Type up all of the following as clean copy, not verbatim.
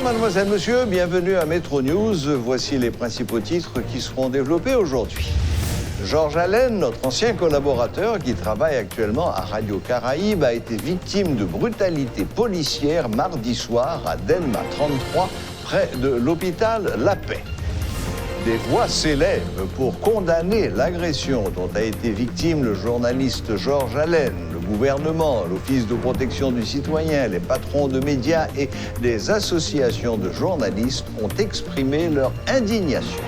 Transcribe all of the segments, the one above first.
mademoiselle, monsieur, bienvenue à Métro News. Voici les principaux titres qui seront développés aujourd'hui. Georges Allen, notre ancien collaborateur qui travaille actuellement à Radio Caraïbe, a été victime de brutalité policière mardi soir à Delma 33, près de l'hôpital La Paix. Des voix s'élèvent pour condamner l'agression dont a été victime le journaliste Georges Allen. Le gouvernement, l'Office de protection du citoyen, les patrons de médias et des associations de journalistes ont exprimé leur indignation.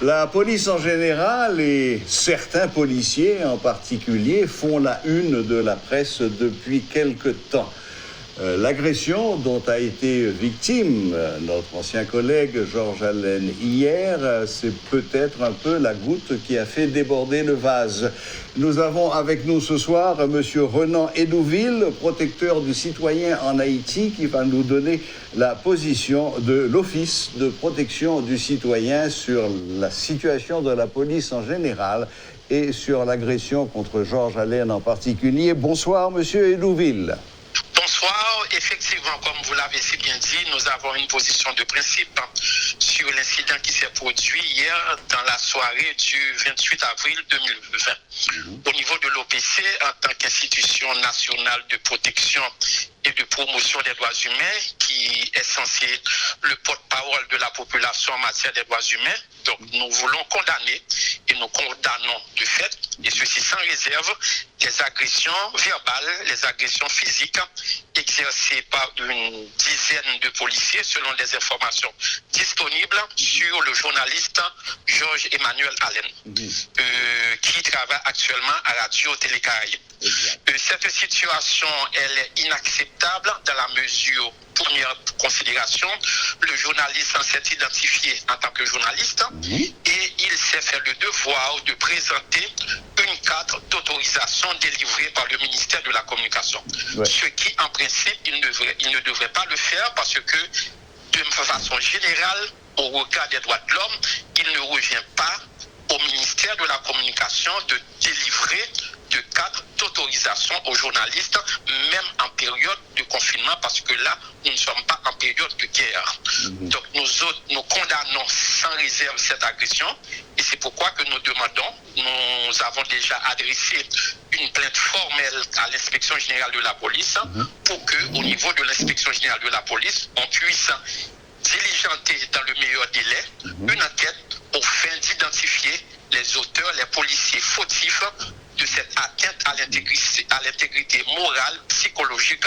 La police en général et certains policiers en particulier font la une de la presse depuis quelque temps. L'agression dont a été victime notre ancien collègue Georges Allen hier, c'est peut-être un peu la goutte qui a fait déborder le vase. Nous avons avec nous ce soir M. Renan Hédouville, protecteur du citoyen en Haïti, qui va nous donner la position de l'Office de protection du citoyen sur la situation de la police en général et sur l'agression contre Georges Allen en particulier. Bonsoir M. Hédouville. Bonsoir. Effectivement, comme vous l'avez si bien dit, nous avons une position de principe sur l'incident qui s'est produit hier dans la soirée du 28 avril 2020. Au niveau de l'OPC, en tant qu'institution nationale de protection et de promotion des droits humains, qui est censé le porte-parole de la population en matière des droits humains. Donc nous voulons condamner et nous condamnons de fait, et ceci sans réserve, les agressions verbales, les agressions physiques exercées par une dizaine de policiers selon des informations disponibles sur le journaliste Georges Emmanuel Allen, qui travaille actuellement à Radio Télé-Caraïbes. Cette situation, elle est inacceptable dans la mesure, première considération, le journaliste s'est identifié en tant que journaliste et il s'est fait le devoir de présenter une carte d'autorisation délivrée par le ministère de la Communication. Ce qui, en principe, il ne devrait pas le faire parce que, de façon générale, au regard des droits de l'homme, il ne revient pas au ministère de la Communication de délivrer de cadre d'autorisation aux journalistes, même en période de confinement, parce que là, nous ne sommes pas en période de guerre. Donc nous condamnons sans réserve cette agression, et c'est pourquoi que nous demandons, nous avons déjà adressé une plainte formelle à l'inspection générale de la police, pour que, au niveau de l'inspection générale de la police, on puisse diligenter dans le meilleur délai une enquête aux fins d'identifier les auteurs, les policiers fautifs de cette atteinte à l'intégrité morale, psychologique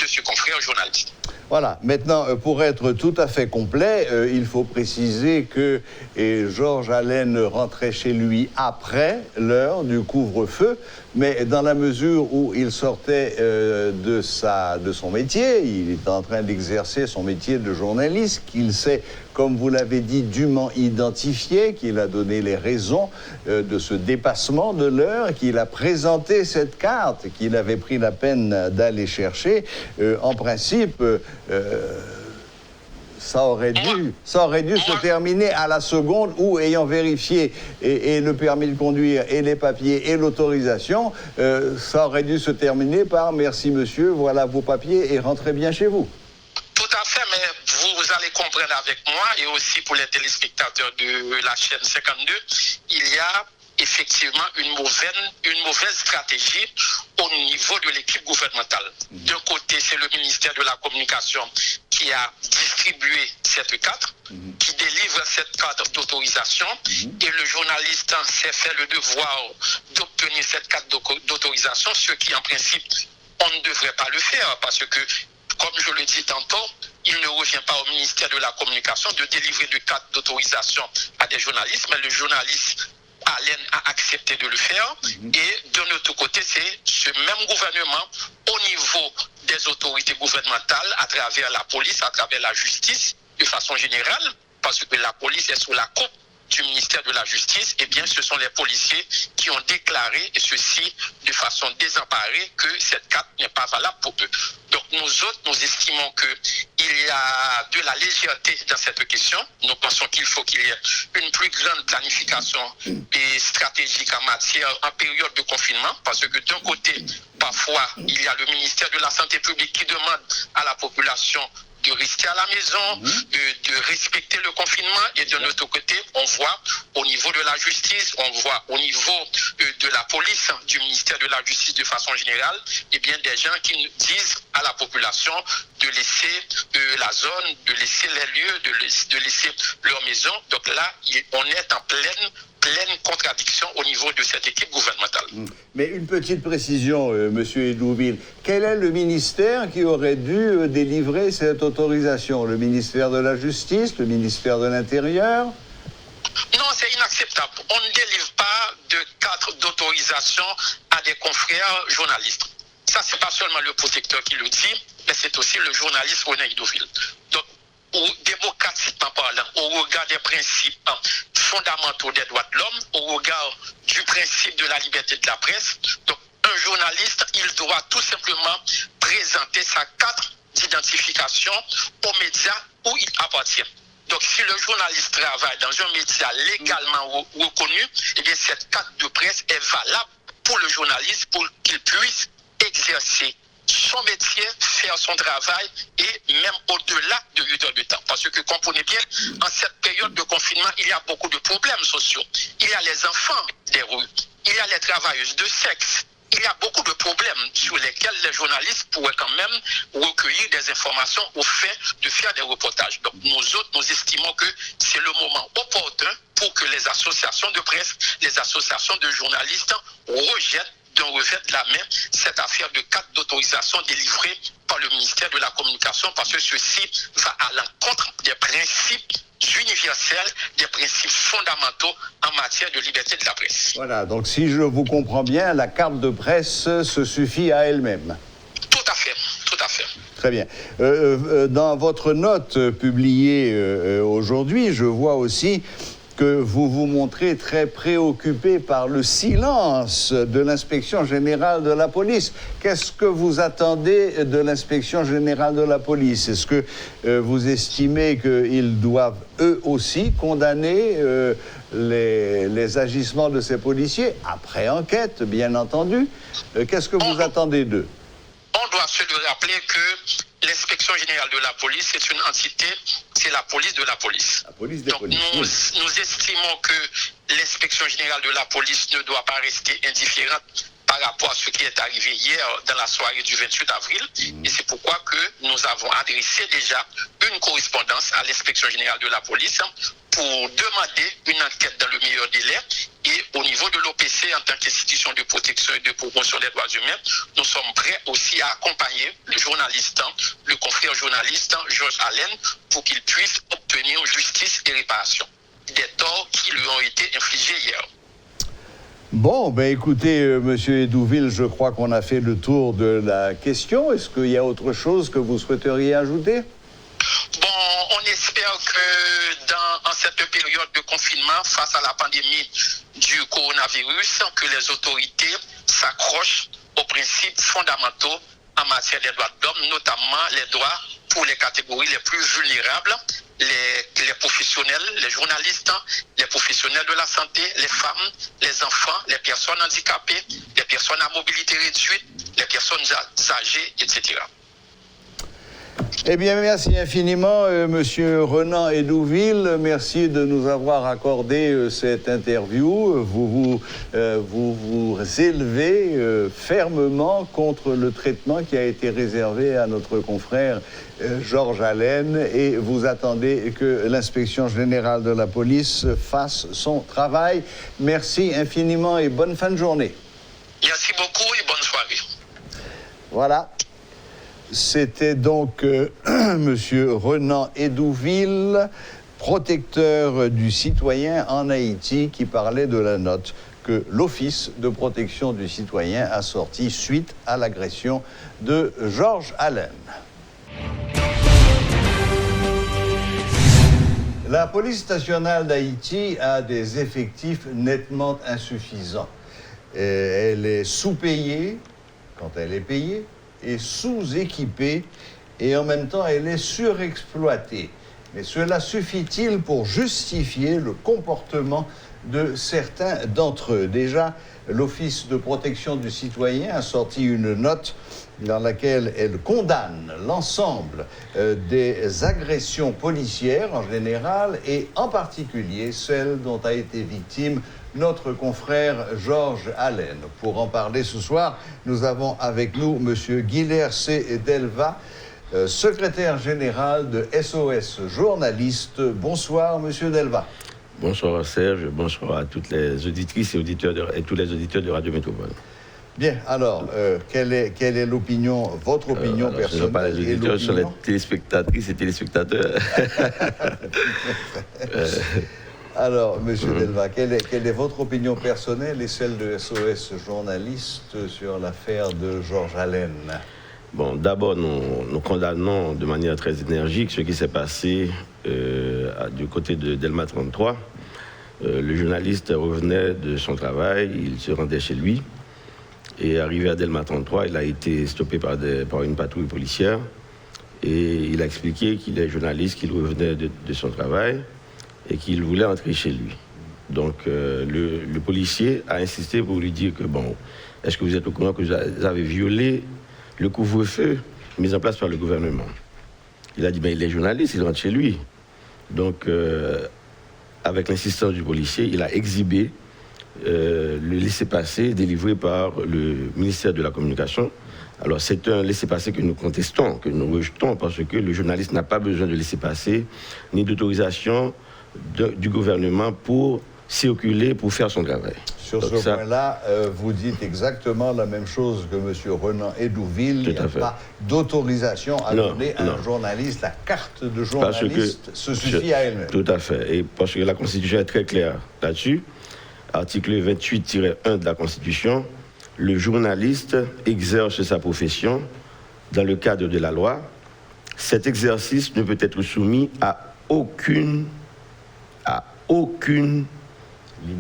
de ce confrère journaliste. Voilà, maintenant, pour être tout à fait complet, il faut préciser que Georges Allen rentrait chez lui après l'heure du couvre-feu, mais dans la mesure où il sortait de son métier, il est en train d'exercer son métier de journaliste, qu'il s'est, comme vous l'avez dit, dûment identifié, qu'il a donné les raisons de ce dépassement de l'heure, qu'il a présenté cette carte, qu'il avait pris la peine d'aller chercher. En principe, ça aurait dû se terminer à la seconde où, ayant vérifié et le permis de conduire et les papiers et l'autorisation, ça aurait dû se terminer par « merci monsieur, voilà vos papiers et rentrez bien chez vous ». Tout à fait, mais vous allez comprendre avec moi et aussi pour les téléspectateurs de la chaîne 52, il y a effectivement une mauvaise stratégie au niveau de l'équipe gouvernementale. D'un côté, c'est le ministère de la Communication qui a distribué cette carte, qui délivre cette carte d'autorisation, et le journaliste s'est fait le devoir d'obtenir cette carte d'autorisation, ce qui en principe, on ne devrait pas le faire, parce que, comme je le dis tantôt, il ne revient pas au ministère de la Communication de délivrer de cartes d'autorisation à des journalistes, mais le journaliste Allen a accepté de le faire, et de notre côté, c'est ce même gouvernement au niveau des autorités gouvernementales, à travers la police, à travers la justice, de façon générale, parce que la police est sous la coupe du ministère de la Justice, eh bien, ce sont les policiers qui ont déclaré, et ceci de façon désemparée, que cette carte n'est pas valable pour eux. Donc, nous autres, nous estimons qu'il y a de la légèreté dans cette question. Nous pensons qu'il faut qu'il y ait une plus grande planification et stratégique en période de confinement, parce que d'un côté, parfois, il y a le ministère de la Santé publique qui demande à la population de rester à la maison, de respecter le confinement, et de notre côté, on voit au niveau de la justice, on voit au niveau de la police, du ministère de la Justice de façon générale, eh bien des gens qui disent à la population de laisser la zone, de laisser les lieux, de laisser leur maison. Donc là, on est en pleine contradiction au niveau de cette équipe gouvernementale. Mais une petite précision, Monsieur Edouville. Quel est le ministère qui aurait dû délivrer cette autorisation? Le ministère de la Justice, le ministère de l'Intérieur? Non, c'est inacceptable. On ne délivre pas de cadre d'autorisation à des confrères journalistes. Ça, c'est pas seulement le protecteur qui le dit, mais c'est aussi le journaliste René Edouville. Donc, démocratiquement parlant, au regard des principes fondamentaux des droits de l'homme, au regard du principe de la liberté de la presse, donc un journaliste, il doit tout simplement présenter sa carte d'identification aux médias où il appartient. Donc si le journaliste travaille dans un média légalement reconnu, eh bien cette carte de presse est valable pour le journaliste pour qu'il puisse exercer son métier, faire son travail, et même au-delà de 8 heures de temps. Parce que comprenez bien, en cette période de confinement, il y a beaucoup de problèmes sociaux. Il y a les enfants des rues, il y a les travailleuses de sexe. Il y a beaucoup de problèmes sur lesquels les journalistes pourraient quand même recueillir des informations au fait de faire des reportages. Donc nous autres, nous estimons que c'est le moment opportun pour que les associations de presse, les associations de journalistes rejettent d'un revers de la main cette affaire de carte d'autorisation délivrée par le ministère de la Communication, parce que ceci va à l'encontre des principes universels, des principes fondamentaux en matière de liberté de la presse. Voilà, donc si je vous comprends bien, la carte de presse se suffit à elle-même. Tout à fait, tout à fait. Très bien. Dans votre note publiée aujourd'hui, je vois aussi que vous vous montrez très préoccupé par le silence de l'inspection générale de la police. Qu'est-ce que vous attendez de l'inspection générale de la police? Est-ce que vous estimez qu'ils doivent eux aussi condamner les agissements de ces policiers, après enquête, bien entendu? Qu'est-ce que vous attendez d'eux? On doit se le rappeler que l'inspection générale de la police, c'est une entité, c'est la police de la police. La police des Donc polices. nous estimons que l'inspection générale de la police ne doit pas rester indifférente par rapport à ce qui est arrivé hier dans la soirée du 28 avril. Et c'est pourquoi que nous avons adressé déjà une correspondance à l'inspection générale de la police pour demander une enquête dans le meilleur délai. Et au niveau de l'OPC, en tant qu'institution de protection et de promotion des droits humains, nous sommes prêts aussi à accompagner le journaliste, le confrère journaliste Georges Allen, pour qu'il puisse obtenir justice et réparation des torts qui lui ont été infligés hier. Bon, ben écoutez, Monsieur Edouville, je crois qu'on a fait le tour de la question. Est-ce qu'il y a autre chose que vous souhaiteriez ajouter? Bon, on espère que en cette période de confinement, face à la pandémie du coronavirus, que les autorités s'accrochent aux principes fondamentaux en matière des droits de l'homme, notamment les droits pour les catégories les plus vulnérables, les professionnels, les journalistes, les professionnels de la santé, les femmes, les enfants, les personnes handicapées, les personnes à mobilité réduite, les personnes âgées, etc. Eh bien, merci infiniment, Monsieur Renan Edouville. Merci de nous avoir accordé cette interview. Vous élevez fermement contre le traitement qui a été réservé à notre confrère Georges Allen, et vous attendez que l'inspection générale de la police fasse son travail. Merci infiniment et bonne fin de journée. Merci beaucoup et bonne soirée. Voilà. C'était donc Monsieur Renan Edouville, protecteur du citoyen en Haïti, qui parlait de la note que l'Office de protection du citoyen a sortie suite à l'agression de Georges Allen. La police nationale d'Haïti a des effectifs nettement insuffisants. Elle est sous-payée quand elle est payée et sous-équipée et en même temps elle est surexploitée. Mais cela suffit-il pour justifier le comportement de certains d'entre eux? Déjà, l'Office de protection du citoyen a sorti une note dans laquelle elle condamne l'ensemble des agressions policières en général et en particulier celles dont a été victime notre confrère Georges Allen. Pour en parler ce soir, nous avons avec nous M. Guilherme C. Delva, secrétaire général de SOS Journalistes. Bonsoir, M. Delva. Bonsoir Serge, bonsoir à toutes les auditrices et auditeurs et tous les auditeurs de Radio Métropole. Bien, alors, quelle est l'opinion, votre opinion personnelle? Ce ne sont pas les auditeurs, ce sont les téléspectatrices et téléspectateurs. Alors, M. Delva, quelle est votre opinion personnelle et celle de SOS Journalistes sur l'affaire de Georges Allen? Bon, d'abord, nous condamnons de manière très énergique ce qui s'est passé du côté de Delma 33. Le journaliste revenait de son travail, il se rendait chez lui. Et arrivé à Delma 33, il a été stoppé par une patrouille policière. Et il a expliqué qu'il est journaliste, qu'il revenait de son travail et qu'il voulait entrer chez lui. Donc, le policier a insisté pour lui dire que, bon, est-ce que vous êtes au courant que vous avez violé le couvre-feu mis en place par le gouvernement? Il a dit, ben, il est journaliste, il rentre chez lui. Donc, avec l'insistance du policier, il a exhibé le laissez-passer délivré par le ministère de la Communication. Alors, c'est un laissez-passer que nous contestons, que nous rejetons, parce que le journaliste n'a pas besoin de laissez-passer ni d'autorisation du gouvernement pour circuler, pour faire son travail. Sur ce point-là, vous dites exactement la même chose que M. Renan Edouville. Il n'y a pas d'autorisation à donner à un journaliste. La carte de journaliste se suffit à elle-même. Tout à fait. Et parce que la Constitution est très claire là-dessus. Article 28-1 de la Constitution, le journaliste exerce sa profession dans le cadre de la loi. Cet exercice ne peut être soumis à aucune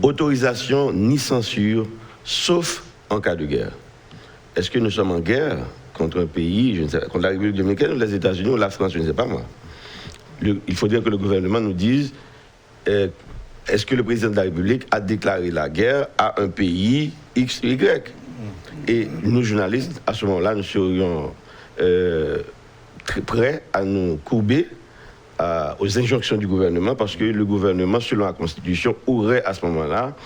autorisation ni censure, sauf en cas de guerre. Est-ce que nous sommes en guerre contre un pays, je ne sais pas, contre la République dominicaine ou les États-Unis ou la France, je ne sais pas moi. Il faut dire que le gouvernement nous dise est-ce que le président de la République a déclaré la guerre à un pays X, Y? Et nous, journalistes, à ce moment-là, nous serions très prêts à nous courber aux injonctions du gouvernement, parce que le gouvernement, selon la Constitution, aurait à ce moment-là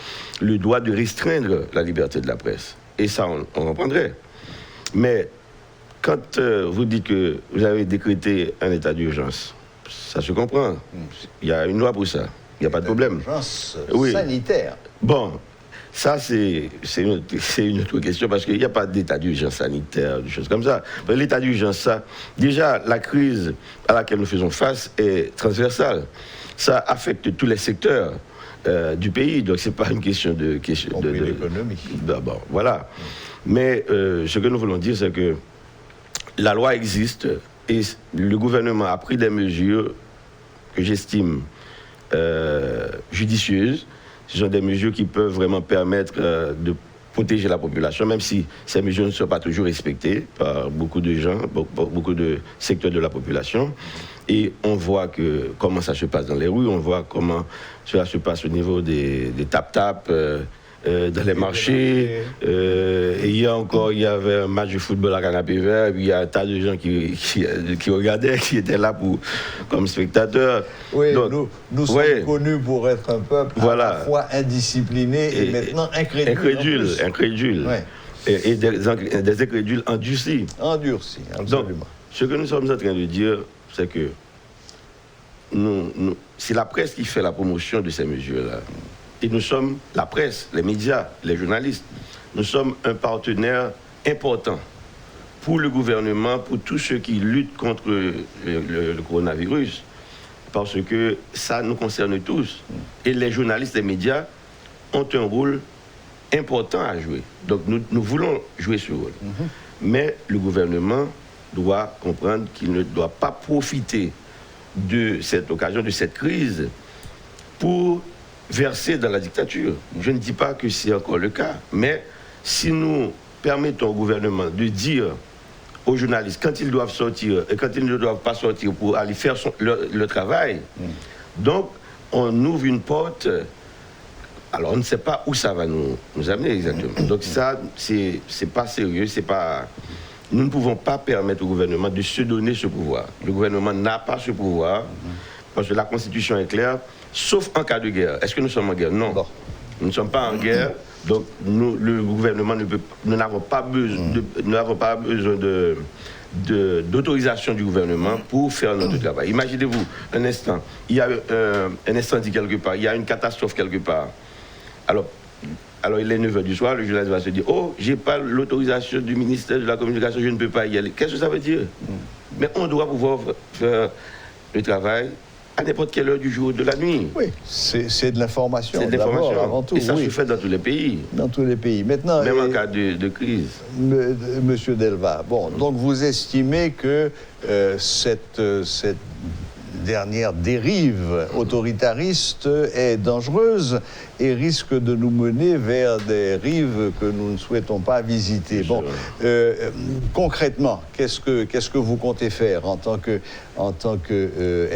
le droit de restreindre la liberté de la presse. Et ça, on comprendrait. Mais quand vous dites que vous avez décrété un état d'urgence, ça se comprend. Il y a une loi pour ça. Il n'y a pas de problème. Urgence sanitaire. Bon, ça, c'est une autre question, parce qu'il n'y a pas d'état d'urgence sanitaire, des choses comme ça. L'état d'urgence, ça, déjà, la crise à laquelle nous faisons face est transversale. Ça affecte tous les secteurs du pays, donc ce n'est pas une question de l'économie. Bon, voilà. Mais ce que nous voulons dire, c'est que la loi existe et le gouvernement a pris des mesures que j'estime judicieuses. Ce sont des mesures qui peuvent vraiment permettre de protéger la population, même si ces mesures ne sont pas toujours respectées par beaucoup de gens, beaucoup de secteurs de la population. Et on voit comment ça se passe dans les rues, on voit comment cela se passe au niveau des tap-tap, dans les marchés. Et hier encore, il y avait un match de football à Canapé Vert, et puis il y a un tas de gens qui regardaient, qui étaient là comme spectateurs. Oui, donc, nous sommes connus pour être un peuple à la fois indiscipliné et maintenant incrédule. Ouais. Et des incrédules endurcis. Endurcis, absolument. Donc, ce que nous sommes en train de dire, c'est que c'est la presse qui fait la promotion de ces mesures-là. Et nous sommes, la presse, les médias, les journalistes, nous sommes un partenaire important pour le gouvernement, pour tous ceux qui luttent contre le coronavirus, parce que ça nous concerne tous. Et les journalistes, les médias ont un rôle important à jouer. Donc nous voulons jouer ce rôle. Mais le gouvernement doit comprendre qu'il ne doit pas profiter de cette occasion, de cette crise, pour verser dans la dictature. Je ne dis pas que c'est encore le cas, mais si nous permettons au gouvernement de dire aux journalistes quand ils doivent sortir et quand ils ne doivent pas sortir pour aller faire le travail, donc on ouvre une porte. Alors on ne sait pas où ça va nous amener exactement. Donc ça, c'est pas sérieux, c'est pas... Nous ne pouvons pas permettre au gouvernement de se donner ce pouvoir. Le gouvernement n'a pas ce pouvoir, parce que la Constitution est claire, sauf en cas de guerre. Est-ce que nous sommes en guerre? Non. Bon. Nous ne sommes pas en guerre, donc le gouvernement nous n'avons pas besoin d'autorisation du gouvernement pour faire notre travail. Imaginez-vous un instant, il y a un incendie quelque part, il y a une catastrophe quelque part. Alors il est 9h du soir, le journaliste va se dire « Oh, je n'ai pas l'autorisation du ministère de la Communication, je ne peux pas y aller. » Qu'est-ce que ça veut dire? Mais on doit pouvoir faire le travail à n'importe quelle heure du jour ou de la nuit. Oui, c'est de l'information. C'est de l'information, avant tout. Et ça se fait dans tous les pays. Dans tous les pays. Maintenant, même en cas de crise. Monsieur Delva, bon, donc vous estimez que cette dernière dérive autoritariste est dangereuse et risque de nous mener vers des rives que nous ne souhaitons pas visiter. Bon, concrètement, qu'est-ce que vous comptez faire en tant que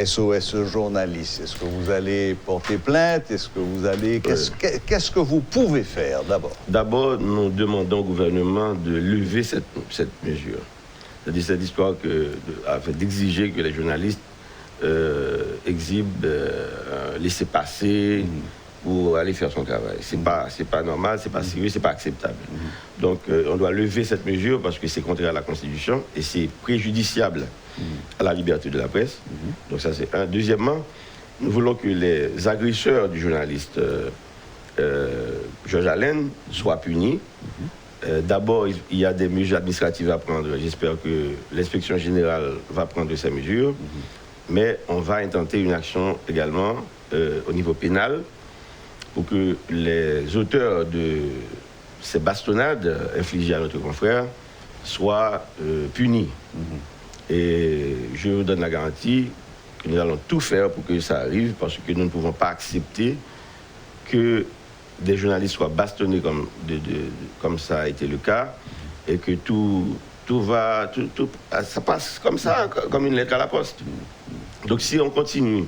SOS journaliste? Est-ce que vous allez porter plainte? Est-ce que vous allez... Qu'est-ce que vous pouvez faire d'abord? D'abord, nous demandons au gouvernement de lever cette mesure. C'est-à-dire cette histoire d'exiger que les journalistes exhibe laisser-passer pour aller faire son travail. C'est pas normal, c'est pas sérieux, c'est pas acceptable. Donc on doit lever cette mesure parce que c'est contraire à la Constitution et c'est préjudiciable à la liberté de la presse. Donc ça c'est un. Deuxièmement, nous voulons que les agresseurs du journaliste Georges Allen soient punis. D'abord, il y a des mesures administratives à prendre. J'espère que l'inspection générale va prendre ces mesures. Mais on va intenter une action également au niveau pénal pour que les auteurs de ces bastonnades infligées à notre confrère soient punis. Et je vous donne la garantie que nous allons tout faire pour que ça arrive, parce que nous ne pouvons pas accepter que des journalistes soient bastonnés comme ça a été le cas, et que ça passe comme ça, comme une lettre à la poste. Donc si on continue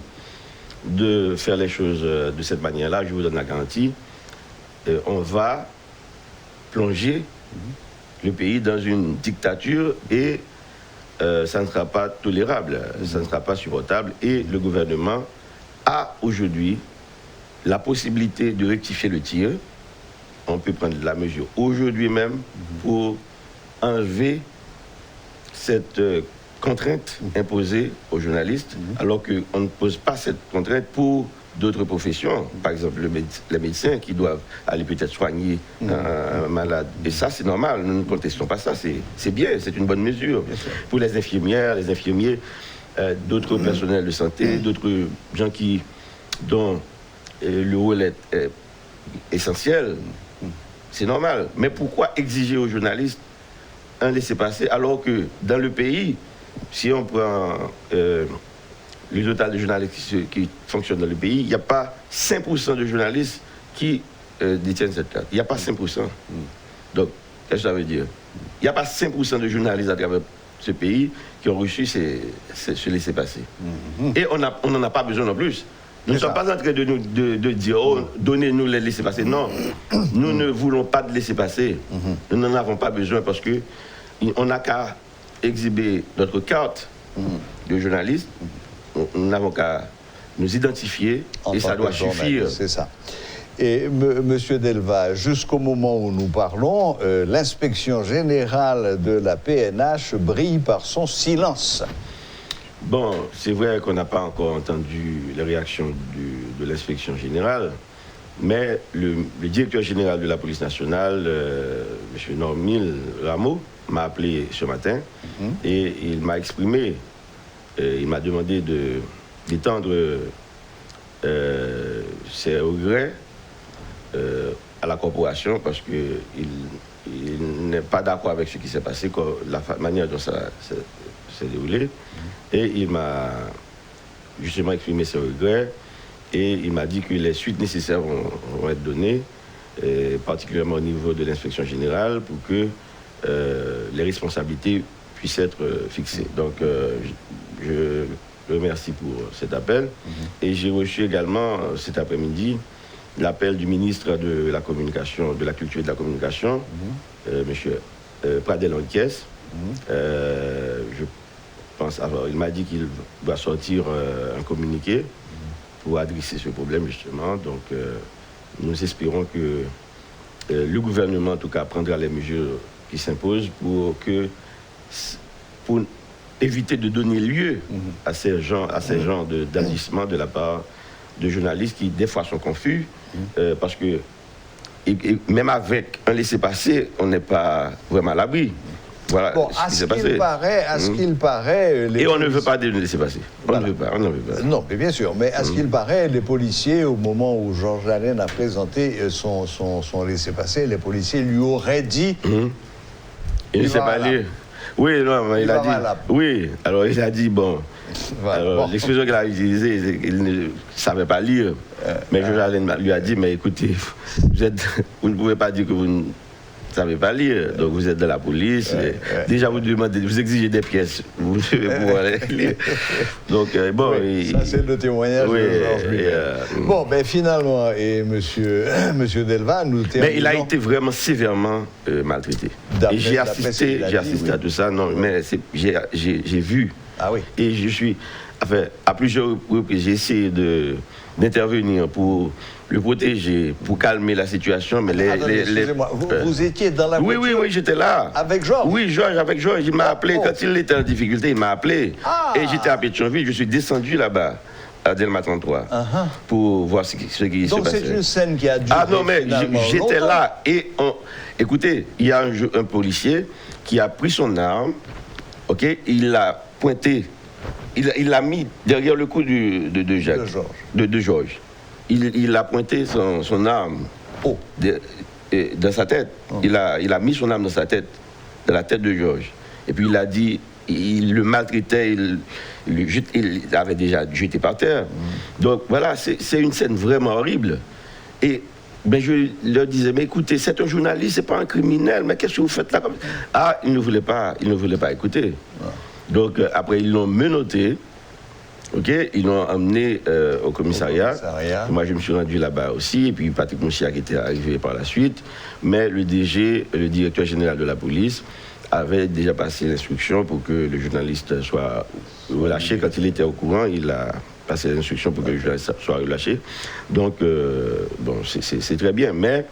de faire les choses de cette manière-là, je vous donne la garantie, on va plonger le pays dans une dictature et ça ne sera pas tolérable, ça ne sera pas supportable. Et le gouvernement a aujourd'hui la possibilité de rectifier le tir. On peut prendre la mesure aujourd'hui même pour enlever cette contrainte imposée aux journalistes, alors qu'on ne pose pas cette contrainte pour d'autres professions. Par exemple, les médecins qui doivent aller peut-être soigner un malade. Et ça, c'est normal, nous ne contestons pas ça, c'est bien, c'est une bonne mesure. Pour les infirmières, les infirmiers, d'autres personnels de santé, d'autres gens dont le rôle est essentiel, c'est normal. Mais pourquoi exiger aux journalistes un laissez-passer alors que dans le pays, si on prend le total de journalistes qui fonctionnent dans le pays, il n'y a pas 5% de journalistes qui détiennent cette carte. Il n'y a pas 5%. Donc, qu'est-ce que ça veut dire? Il n'y a pas 5% de journalistes à travers ce pays qui ont reçu ce laissez-passer. Et on n'en a pas besoin non plus. Nous ne sommes pas en train de dire, oh, donnez-nous les laissez-passer. Non, nous ne voulons pas de laissez-passer. Nous n'en avons pas besoin parce qu'on n'a qu'à exhiber notre carte de journaliste. Nous n'avons qu'à nous identifier et ça doit suffire. C'est ça. Et Monsieur Delva, jusqu'au moment où nous parlons, l'inspection générale de la PNH brille par son silence. Bon, c'est vrai qu'on n'a pas encore entendu les réactions de l'inspection générale, mais le directeur général de la police nationale, M. Normil Rameau, m'a appelé ce matin et il m'a exprimé, il m'a demandé d'étendre ses regrets à la corporation parce qu'il n'est pas d'accord avec ce qui s'est passé, la manière dont ça s'est déroulé. Et il m'a justement exprimé ses regrets et il m'a dit que les suites nécessaires vont être données, particulièrement au niveau de l'inspection générale, pour que les responsabilités puissent être fixées. Donc, je remercie pour cet appel. Et j'ai reçu également cet après-midi l'appel du ministre de la Communication, de la Culture et de la Communication, M. Pradel Anquiès. Je pense avoir, il m'a dit qu'il doit sortir un communiqué pour adresser ce problème, justement. Donc, nous espérons que le gouvernement, en tout cas, prendra les mesures qui s'imposent pour éviter de donner lieu à ces genres d'agissements de la part de journalistes qui, des fois, sont confus, parce que et même avec un laissez-passer, on n'est pas vraiment à l'abri. Voilà bon, ce qui s'est passé. À ce qu'il paraît... Et on ne veut pas de laisser-passer. On ne veut pas. Non, mais bien sûr. Mais à ce qu'il paraît, les policiers, au moment où Georges Allen a présenté son laissez-passer, les policiers lui auraient dit... Il ne sait pas lire. Oui, non, mais il a dit... Oui, alors il a dit, bon... Voilà, l'expression qu'il a utilisée, il ne savait pas lire. Mais Georges Allen lui a dit, mais écoutez, vous ne pouvez pas dire que vous ne savez pas lire, donc vous êtes de la police. Déjà, vous exigez des pièces, vous devez pouvoir les lire. Donc, bon... ça, c'est le témoignage de Georges. Bon, ben finalement, et monsieur Delva, nous terminons... Mais il a été vraiment sévèrement maltraité. Et j'ai assisté à tout ça, non, mais j'ai vu... Ah oui. Et je suis, enfin, à plusieurs reprises, j'ai essayé d'intervenir pour le protéger, pour calmer la situation. Mais excusez-moi, vous étiez dans la voiture? Oui, j'étais là. Avec Georges? Oui, avec Georges. Il m'a appelé. Quand il était en difficulté, il m'a appelé. Et j'étais à Pétionville. Je suis descendu là-bas, à Delma 33, pour voir ce qui se passait. Donc c'est une scène qui a duré. Ah non, mais j'étais là. Et écoutez, il y a un policier qui a pris son arme, ok, il l'a pointé, il l'a mis derrière le cou de Georges. Il a pointé son arme dans sa tête. Il a mis son arme dans sa tête, dans la tête de Georges. Et puis il a dit, il le maltraitait, il avait déjà jeté par terre. Donc voilà, c'est une scène vraiment horrible. Et je leur disais, mais écoutez, c'est un journaliste, c'est pas un criminel, mais qu'est-ce que vous faites là? Ah, il ne voulait pas écouter. Donc, après, ils l'ont menotté, ils l'ont emmené au commissariat. Moi, je me suis rendu là-bas aussi, et puis Patrick Moussia qui était arrivé par la suite. Mais le DG, le directeur général de la police, avait déjà passé l'instruction pour que le journaliste soit relâché. Quand il était au courant, il a passé l'instruction pour que le journaliste soit relâché. Donc, bon, c'est très bien. Mais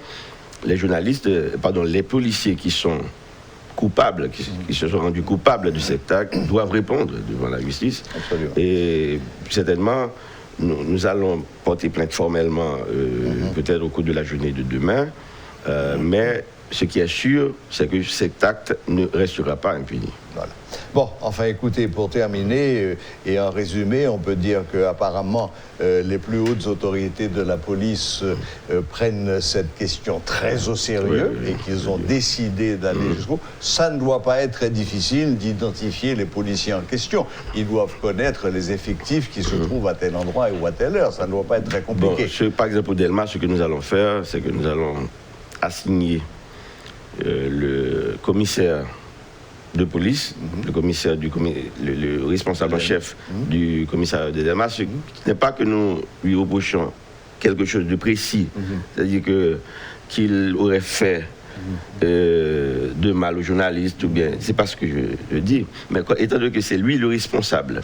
les policiers qui sont coupables, qui se sont rendus coupables de cet acte, doivent répondre devant la justice. Absolument. Et certainement, nous allons porter plainte formellement, peut-être au cours de la journée de demain, mais ce qui est sûr, c'est que cet acte ne restera pas impuni. Voilà. Bon, enfin écoutez, pour terminer, et en résumé, on peut dire qu'apparemment, les plus hautes autorités de la police prennent cette question très au sérieux et qu'ils ont décidé d'aller jusqu'au bout. Ça ne doit pas être très difficile d'identifier les policiers en question. Ils doivent connaître les effectifs qui se trouvent à tel endroit ou à telle heure. Ça ne doit pas être très compliqué. Bon, par exemple, pour Delma, ce que nous allons faire, c'est que nous allons assigner le commissaire de police, le commissaire le responsable en chef du commissariat de Delma, ce n'est pas que nous lui reprochons quelque chose de précis, c'est-à-dire qu'il aurait fait de mal aux journalistes, ou bien, c'est pas ce que je dis, mais étant donné que c'est lui le responsable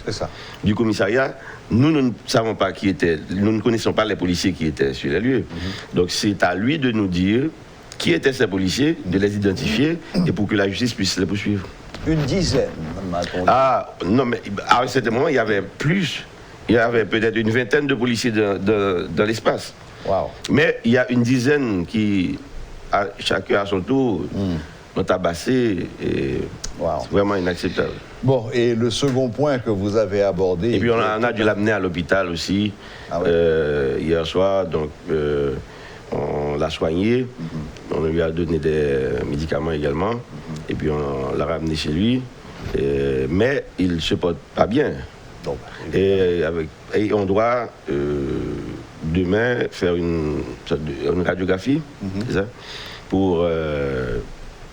du commissariat, nous ne savons pas qui était, nous ne connaissons pas les policiers qui étaient sur les lieux. Donc c'est à lui de nous dire qui étaient ces policiers, de les identifier et pour que la justice puisse les poursuivre. Une dizaine, m'a-t-on dit. Ah, non, mais à un certain moment, il y avait plus. Il y avait peut-être une vingtaine de policiers dans l'espace. Wow. Mais il y a une dizaine qui, chacun à son tour, ont tabassé. Et c'est vraiment inacceptable. Bon, et le second point que vous avez abordé... Et puis on a dû l'amener à l'hôpital aussi, hier soir. Donc... on l'a soigné, on lui a donné des médicaments également, et puis on l'a ramené chez lui. Mais il ne se porte pas bien. Donc, Et on doit demain faire une radiographie, c'est ça, pour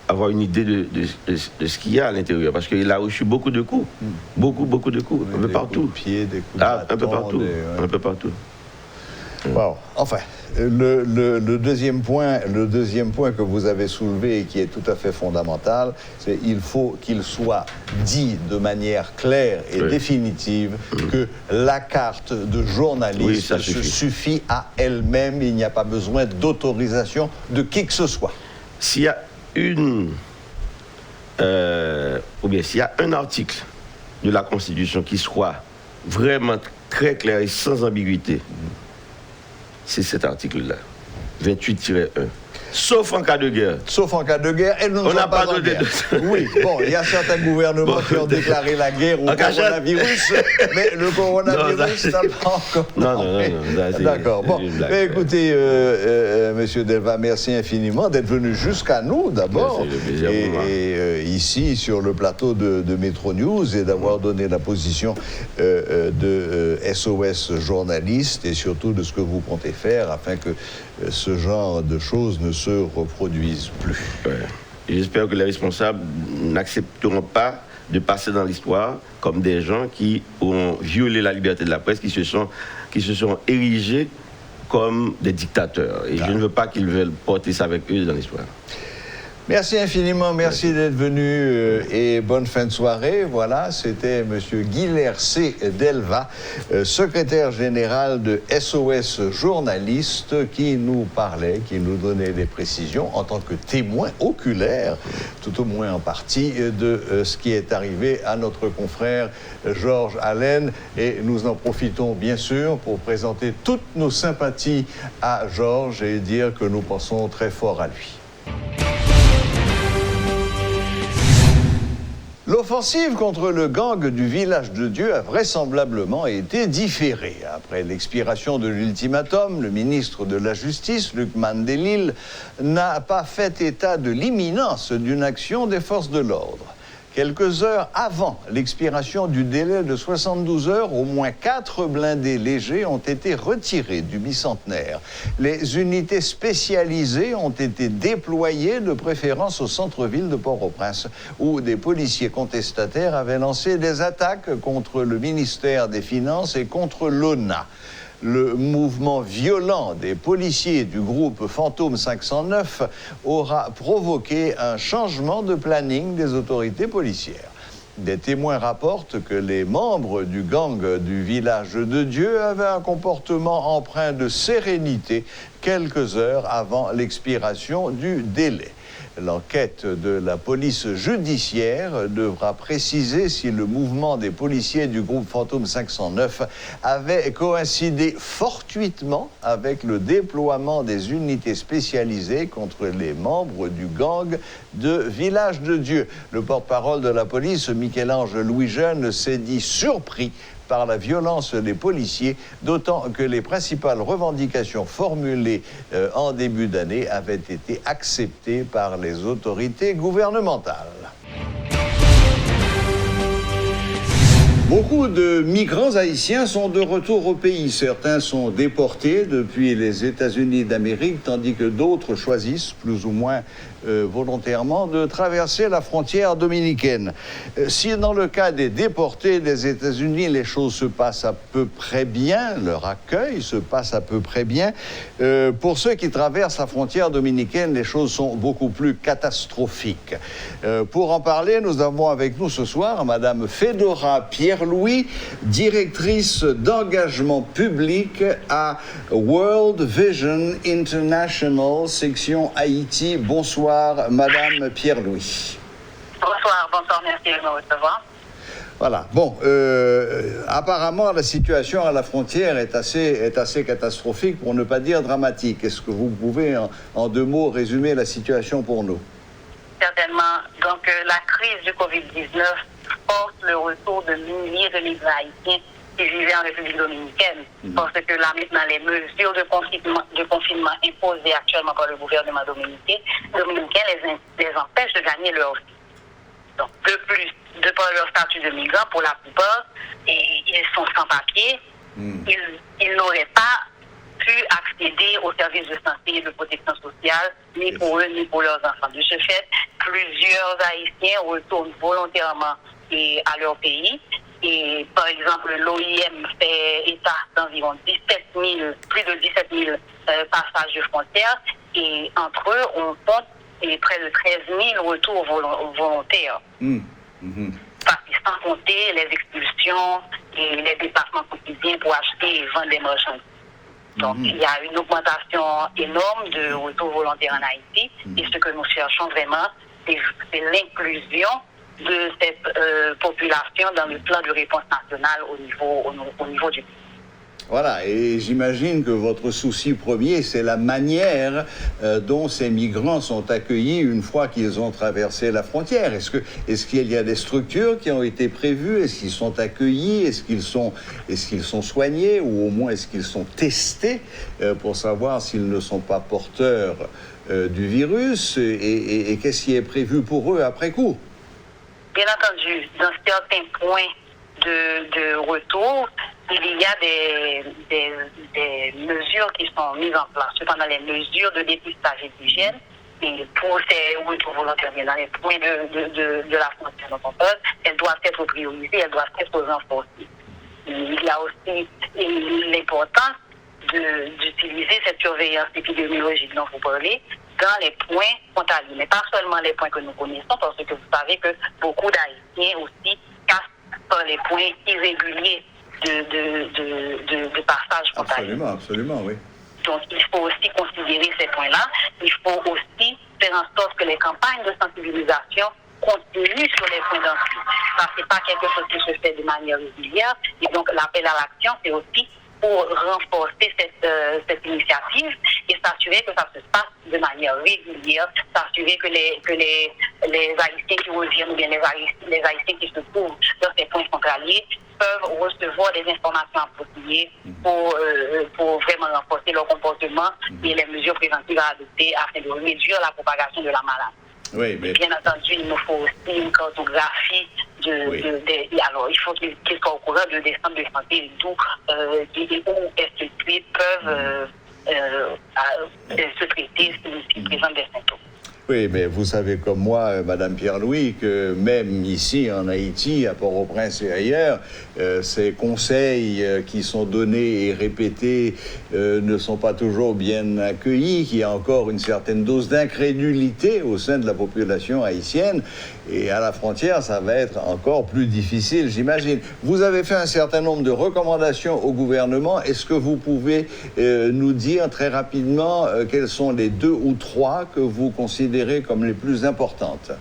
avoir une idée de ce qu'il y a à l'intérieur. Parce qu'il a reçu beaucoup de coups. Beaucoup de coups. Un peu partout. Des coups de pied, des coups de bâton. Un peu partout. Un peu partout. Wow. Enfin, le deuxième point que vous avez soulevé et qui est tout à fait fondamental, c'est qu'il faut qu'il soit dit de manière claire et définitive que la carte de journaliste suffit à elle-même. Il n'y a pas besoin d'autorisation de qui que ce soit. S'il y a s'il y a un article de la Constitution qui soit vraiment très clair et sans ambiguïté, c'est cet article-là, 28-1. Sauf en cas de guerre. Sauf en cas de guerre, et nous ne sommes pas en guerre. Oui, bon, il y a certains gouvernements qui ont déclaré la guerre au coronavirus, mais le coronavirus n'a pas encore... Non. D'accord. Bon, mais écoutez, Monsieur Delva, merci infiniment d'être venu jusqu'à nous, d'abord, et ici, sur le plateau de Métro News, et d'avoir donné la position de SOS journaliste, et surtout de ce que vous comptez faire, afin que ce genre de choses ne se reproduisent plus. J'espère que les responsables n'accepteront pas de passer dans l'histoire comme des gens qui ont violé la liberté de la presse, qui se sont érigés comme des dictateurs. Et je ne veux pas qu'ils veulent porter ça avec eux dans l'histoire. Merci infiniment, merci d'être venu et bonne fin de soirée. Voilà, c'était M. Guilhercé Delva, secrétaire général de SOS Journaliste, qui nous parlait, qui nous donnait des précisions en tant que témoin oculaire, tout au moins en partie, de ce qui est arrivé à notre confrère Georges Allen. Et nous en profitons bien sûr pour présenter toutes nos sympathies à Georges et dire que nous pensons très fort à lui. L'offensive contre le gang du Village de Dieu a vraisemblablement été différée. Après l'expiration de l'ultimatum, le ministre de la Justice, Luc Mandeville, n'a pas fait état de l'imminence d'une action des forces de l'ordre. Quelques heures avant l'expiration du délai de 72 heures, au moins 4 blindés légers ont été retirés du bicentenaire. Les unités spécialisées ont été déployées, de préférence au centre-ville de Port-au-Prince, où des policiers contestataires avaient lancé des attaques contre le ministère des Finances et contre l'ONA. Le mouvement violent des policiers du groupe Fantôme 509 aura provoqué un changement de planning des autorités policières. Des témoins rapportent que les membres du gang du Village de Dieu avaient un comportement empreint de sérénité quelques heures avant l'expiration du délai. L'enquête de la police judiciaire devra préciser si le mouvement des policiers du groupe Fantôme 509 avait coïncidé fortuitement avec le déploiement des unités spécialisées contre les membres du gang de Village de Dieu. Le porte-parole de la police, Michel-Ange Louis-Jeune, s'est dit surpris par la violence des policiers, d'autant que les principales revendications formulées en début d'année avaient été acceptées par les autorités gouvernementales. Beaucoup de migrants haïtiens sont de retour au pays. Certains sont déportés depuis les États-Unis d'Amérique, tandis que d'autres choisissent, plus ou moins volontairement, de traverser la frontière dominicaine. Si dans le cas des déportés des États-Unis, les choses se passent à peu près bien, leur accueil se passe à peu près bien, pour ceux qui traversent la frontière dominicaine, les choses sont beaucoup plus catastrophiques. Pour en parler, nous avons avec nous ce soir Madame Fedora Pierre-Louis, directrice d'engagement public à World Vision International, section Haïti. Bonsoir, Madame Pierre-Louis. Bonsoir, merci de me recevoir. Voilà. Bon, apparemment, la situation à la frontière est assez catastrophique, pour ne pas dire dramatique. Est-ce que vous pouvez, en 2 mots, résumer la situation pour nous? Certainement. Donc, la crise du Covid-19 force le retour de milliers de migrants haïtiens qui vivaient en République dominicaine. Parce que là, maintenant, les mesures de confinement imposées actuellement par le gouvernement dominicain les empêchent de gagner leur vie. Donc, de plus, de par leur statut de migrants, pour la plupart, ils sont sans papier, ils n'auraient pas pu accéder aux services de santé et de protection sociale, ni pour eux, ni pour leurs enfants. De ce fait, plusieurs Haïtiens retournent volontairement à leur pays. Et par exemple, l'OIM fait état d'environ plus de 17 000 passages de frontières. Et entre eux, on compte près de 13 000 retours volontaires. Sans compter les expulsions et les déplacements quotidiens pour acheter et vendre des marchandises. Donc, il y a une augmentation énorme de retours volontaires en Haïti. Et ce que nous cherchons vraiment, c'est l'inclusion de cette population dans le plan de réponse nationale au niveau du pays. Voilà, et j'imagine que votre souci premier, c'est la manière dont ces migrants sont accueillis une fois qu'ils ont traversé la frontière. Est-ce qu'il y a des structures qui ont été prévues? Est-ce qu'ils sont accueillis? Est-ce qu'ils sont soignés? Ou au moins est-ce qu'ils sont testés pour savoir s'ils ne sont pas porteurs du virus? Et qu'est-ce qui est prévu pour eux après coup? Bien entendu, dans certains points de retour, il y a des mesures qui sont mises en place. Cependant, les mesures de dépistage et d'hygiène, et pour ces retours volontaires dans les points de la frontière dont on parle, elles doivent être priorisées, elles doivent être renforcées. Il y a aussi l'importance d'utiliser cette surveillance épidémiologique dont vous parlez dans les points frontaliers, mais pas seulement les points que nous connaissons, parce que vous savez que beaucoup d'Haïtiens aussi passent par les points irréguliers de passage frontalier. Absolument, oui. Donc, il faut aussi considérer ces points-là. Il faut aussi faire en sorte que les campagnes de sensibilisation continuent sur les points d'entrée. Ça, c'est pas quelque chose qui se fait de manière régulière. Et donc, l'appel à l'action, c'est aussi pour renforcer cette initiative et s'assurer que ça se passe de manière régulière, s'assurer que les Haïtiens qui reviennent ou bien les Haïtiens qui se trouvent dans ces points frontaliers peuvent recevoir des informations appropriées pour vraiment renforcer leur comportement et les mesures préventives à adopter afin de réduire la propagation de la maladie. Oui, mais... Bien entendu, il nous faut aussi une cartographie alors, il faut qu'ils soient au courant de des centres de santé d'où est-ce qu'ils peuvent se traiter s'ils présentent des symptômes. Oui, mais vous savez comme moi, Madame Pierre-Louis, que même ici en Haïti, à Port-au-Prince et ailleurs, ces conseils qui sont donnés et répétés ne sont pas toujours bien accueillis, qu'il y a encore une certaine dose d'incrédulité au sein de la population haïtienne. Et à la frontière, ça va être encore plus difficile, j'imagine. Vous avez fait un certain nombre de recommandations au gouvernement. Est-ce que vous pouvez nous dire très rapidement quelles sont les 2 ou 3 que vous considérez comme les plus importantes?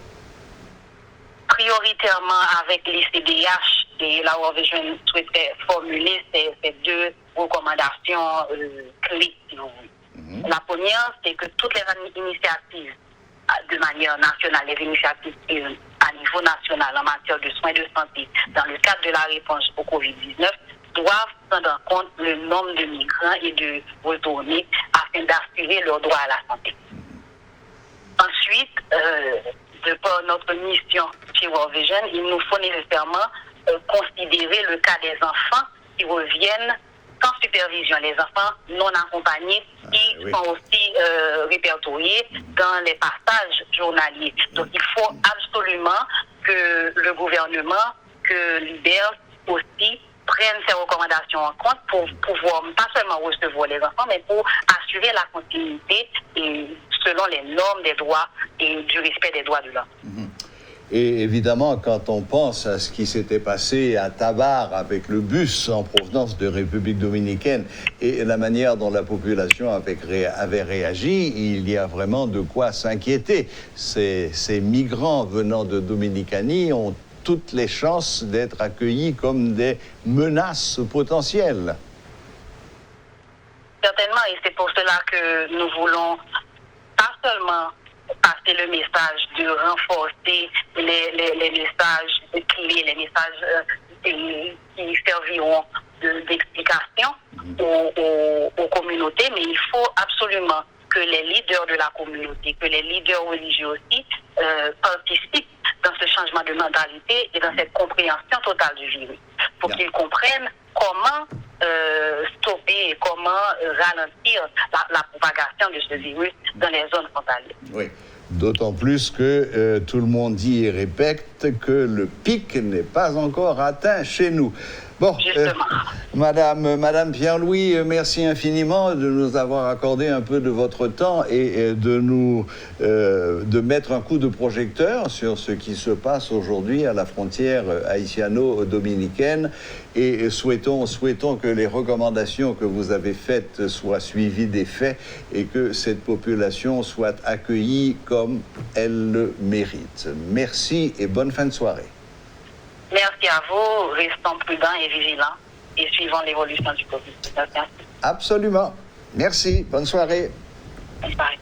Prioritairement avec les CDH, et la World Vision souhaitait formuler ces 2 recommandations clés, si vous voulez. La première, c'est que toutes les initiatives de manière nationale, les initiatives à niveau national en matière de soins de santé dans le cadre de la réponse au COVID-19 doivent prendre en compte le nombre de migrants et de retournés afin d'assurer leur droit à la santé. Ensuite, de par notre mission chez World Vision, il nous faut nécessairement considérer le cas des enfants qui reviennent sans supervision, les enfants non accompagnés qui sont aussi répertoriés dans les passages journaliers. Donc il faut absolument que le gouvernement, que l'IBER aussi prenne ces recommandations en compte pour pouvoir pas seulement recevoir les enfants, mais pour assurer la continuité et selon les normes des droits et du respect des droits de l'homme. Et évidemment, quand on pense à ce qui s'était passé à Tabar avec le bus en provenance de République dominicaine et la manière dont la population avait réagi, il y a vraiment de quoi s'inquiéter. Ces migrants venant de Dominicanie ont toutes les chances d'être accueillis comme des menaces potentielles. Certainement, et c'est pour cela que nous voulons pas seulement passer le message de renforcer les messages clés, les messages qui serviront d'explication aux communautés, mais il faut absolument que les leaders de la communauté, que les leaders religieux aussi participent dans ce changement de mentalité et dans cette compréhension totale du virus, pour qu'ils comprennent comment stopper et comment ralentir la propagation de ce virus dans les zones frontalières. Oui. D'autant plus que tout le monde dit et répète que le pic n'est pas encore atteint chez nous. Bon, Madame Pierre-Louis, merci infiniment de nous avoir accordé un peu de votre temps et de mettre un coup de projecteur sur ce qui se passe aujourd'hui à la frontière haïtiano-dominicaine. Et souhaitons que les recommandations que vous avez faites soient suivies des faits et que cette population soit accueillie comme elle le mérite. Merci et bonne fin de soirée. Merci à vous, restons prudents et vigilants et suivons l'évolution du Covid-19. Absolument. Merci, bonne soirée. Bonne soirée.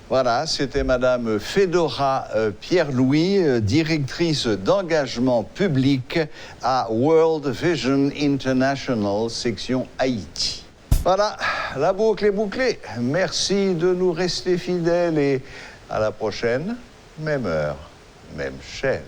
Voilà, c'était Madame Fedora Pierre-Louis, directrice d'engagement public à World Vision International, section Haïti. Voilà, la boucle est bouclée. Merci de nous rester fidèles et à la prochaine, même heure, même chaîne.